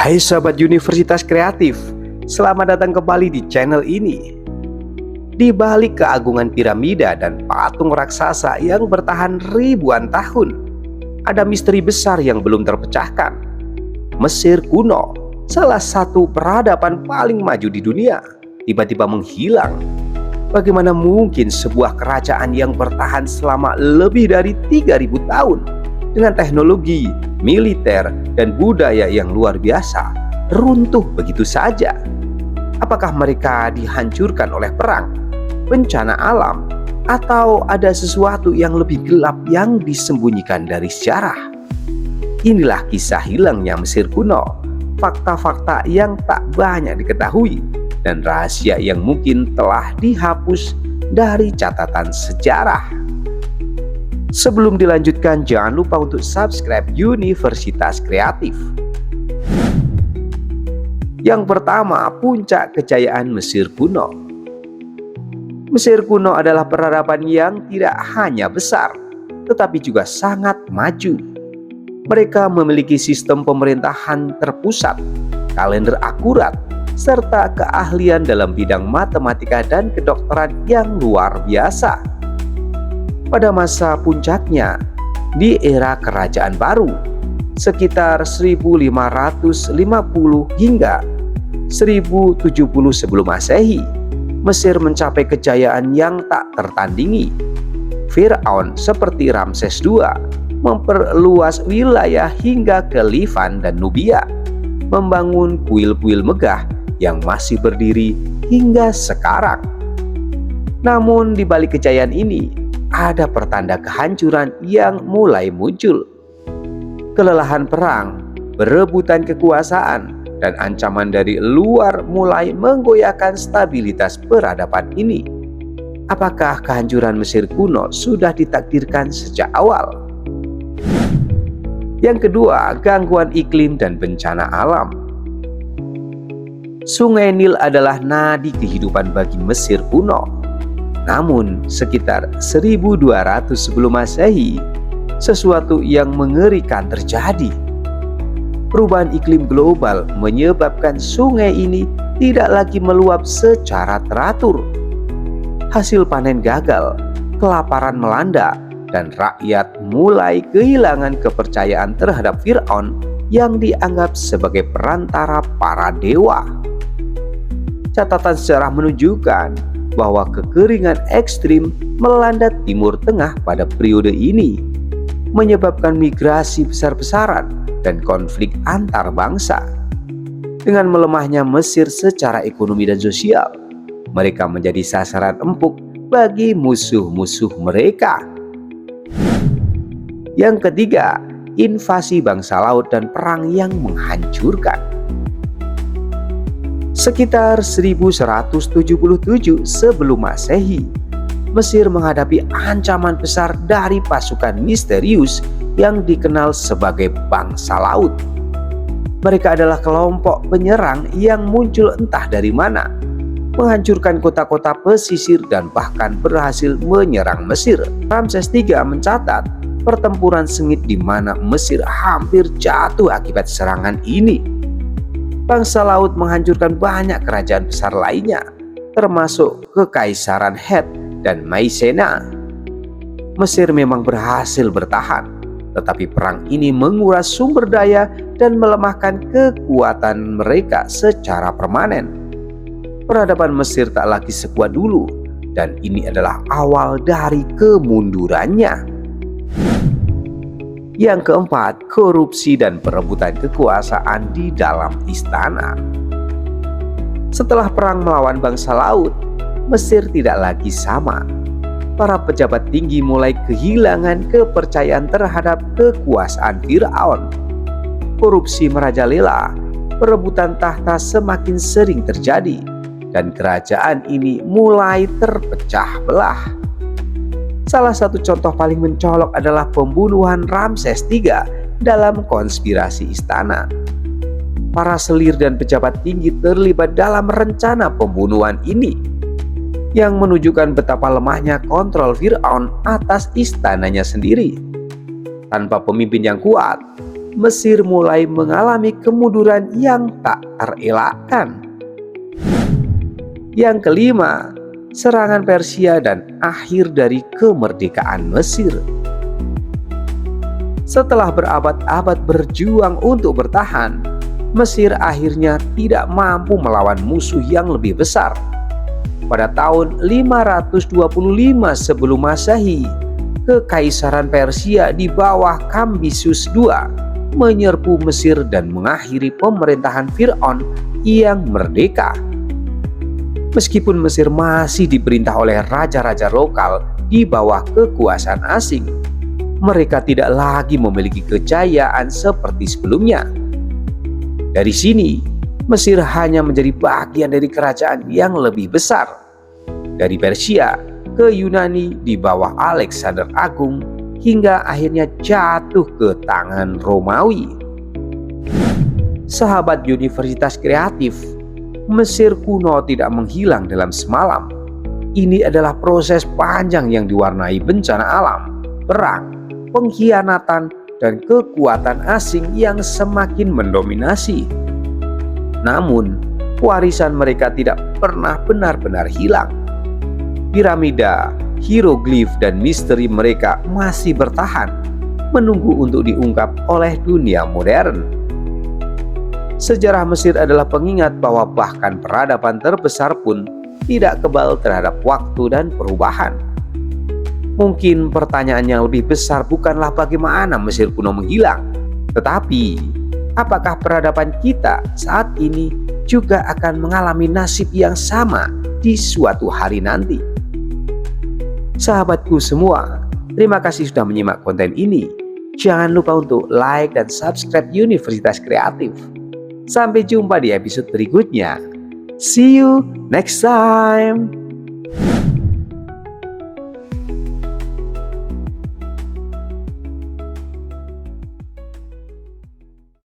Hai sahabat Universitas Kreatif, selamat datang kembali di channel ini. Di balik keagungan piramida dan patung raksasa yang bertahan ribuan tahun, ada misteri besar yang belum terpecahkan. Mesir kuno, salah satu peradaban paling maju di dunia, tiba-tiba menghilang. Bagaimana mungkin sebuah kerajaan yang bertahan selama lebih dari 3000 tahun dengan teknologi, militer, dan budaya yang luar biasa runtuh begitu saja? Apakah mereka dihancurkan oleh perang, bencana alam, atau ada sesuatu yang lebih gelap yang disembunyikan dari sejarah? Inilah kisah hilangnya Mesir kuno, fakta-fakta yang tak banyak diketahui, dan rahasia yang mungkin telah dihapus dari catatan sejarah. Sebelum dilanjutkan, jangan lupa untuk subscribe Universitas Kreatif. Yang pertama, puncak kejayaan Mesir kuno. Mesir kuno adalah peradaban yang tidak hanya besar, tetapi juga sangat maju. Mereka memiliki sistem pemerintahan terpusat, kalender akurat, serta keahlian dalam bidang matematika dan kedokteran yang luar biasa. Pada masa puncaknya, di era Kerajaan Baru, sekitar 1550 hingga 1070 sebelum Masehi, Mesir mencapai kejayaan yang tak tertandingi. Firaun seperti Ramses II memperluas wilayah hingga ke Livan dan Nubia, membangun kuil-kuil megah yang masih berdiri hingga sekarang. Namun di balik kejayaan ini, ada pertanda kehancuran yang mulai muncul. Kelelahan perang, berebutan kekuasaan, dan ancaman dari luar mulai menggoyahkan stabilitas peradaban ini. Apakah kehancuran Mesir kuno sudah ditakdirkan sejak awal? Yang kedua, gangguan iklim dan bencana alam. Sungai Nil adalah nadi kehidupan bagi Mesir kuno. Namun, sekitar 1200 sebelum Masehi, sesuatu yang mengerikan terjadi. Perubahan iklim global menyebabkan sungai ini tidak lagi meluap secara teratur. Hasil panen gagal, kelaparan melanda, dan rakyat mulai kehilangan kepercayaan terhadap Firaun yang dianggap sebagai perantara para dewa. Catatan sejarah menunjukkan bahwa kekeringan ekstrim melanda Timur Tengah pada periode ini, menyebabkan migrasi besar-besaran dan konflik antar bangsa. Dengan melemahnya Mesir secara ekonomi dan sosial, mereka menjadi sasaran empuk bagi musuh-musuh mereka. Yang ketiga, invasi bangsa laut dan perang yang menghancurkan. Sekitar 1177 sebelum Masehi, Mesir menghadapi ancaman besar dari pasukan misterius yang dikenal sebagai bangsa laut. Mereka adalah kelompok penyerang yang muncul entah dari mana, menghancurkan kota-kota pesisir dan bahkan berhasil menyerang Mesir. Ramses III mencatat pertempuran sengit di mana Mesir hampir jatuh akibat serangan ini. Bangsa laut menghancurkan banyak kerajaan besar lainnya, termasuk Kekaisaran Het dan Mycenae. Mesir memang berhasil bertahan, tetapi perang ini menguras sumber daya dan melemahkan kekuatan mereka secara permanen. Peradaban Mesir tak lagi sekuat dulu, dan ini adalah awal dari kemundurannya. Yang keempat, korupsi dan perebutan kekuasaan di dalam istana. Setelah perang melawan bangsa laut, Mesir tidak lagi sama. Para pejabat tinggi mulai kehilangan kepercayaan terhadap kekuasaan Firaun. Korupsi merajalela, perebutan tahta semakin sering terjadi, dan kerajaan ini mulai terpecah belah. Salah satu contoh paling mencolok adalah pembunuhan Ramses III dalam konspirasi istana. Para selir dan pejabat tinggi terlibat dalam rencana pembunuhan ini, yang menunjukkan betapa lemahnya kontrol Firaun atas istananya sendiri. Tanpa pemimpin yang kuat, Mesir mulai mengalami kemunduran yang tak terelakkan. Yang kelima, serangan Persia dan akhir dari kemerdekaan Mesir. Setelah berabad-abad berjuang untuk bertahan, Mesir akhirnya tidak mampu melawan musuh yang lebih besar. Pada tahun 525 sebelum Masehi, Kekaisaran Persia di bawah Kambisus II menyerbu Mesir dan mengakhiri pemerintahan Fir'aun yang merdeka. Meskipun Mesir masih diperintah oleh raja-raja lokal di bawah kekuasaan asing, mereka tidak lagi memiliki kejayaan seperti sebelumnya. Dari sini, Mesir hanya menjadi bagian dari kerajaan yang lebih besar. Dari Persia ke Yunani di bawah Alexander Agung, hingga akhirnya jatuh ke tangan Romawi. Sahabat Universitas Kreatif, Mesir kuno tidak menghilang dalam semalam. Ini adalah proses panjang yang diwarnai bencana alam, perang, pengkhianatan, dan kekuatan asing yang semakin mendominasi. Namun, warisan mereka tidak pernah benar-benar hilang. Piramida, hieroglif, dan misteri mereka masih bertahan, menunggu untuk diungkap oleh dunia modern. Sejarah Mesir adalah pengingat bahwa bahkan peradaban terbesar pun tidak kebal terhadap waktu dan perubahan. Mungkin pertanyaan yang lebih besar bukanlah bagaimana Mesir kuno menghilang, tetapi apakah peradaban kita saat ini juga akan mengalami nasib yang sama di suatu hari nanti? Sahabatku semua, terima kasih sudah menyimak konten ini. Jangan lupa untuk like dan subscribe Universitas Kreatif. Sampai jumpa di episode berikutnya. See you next time.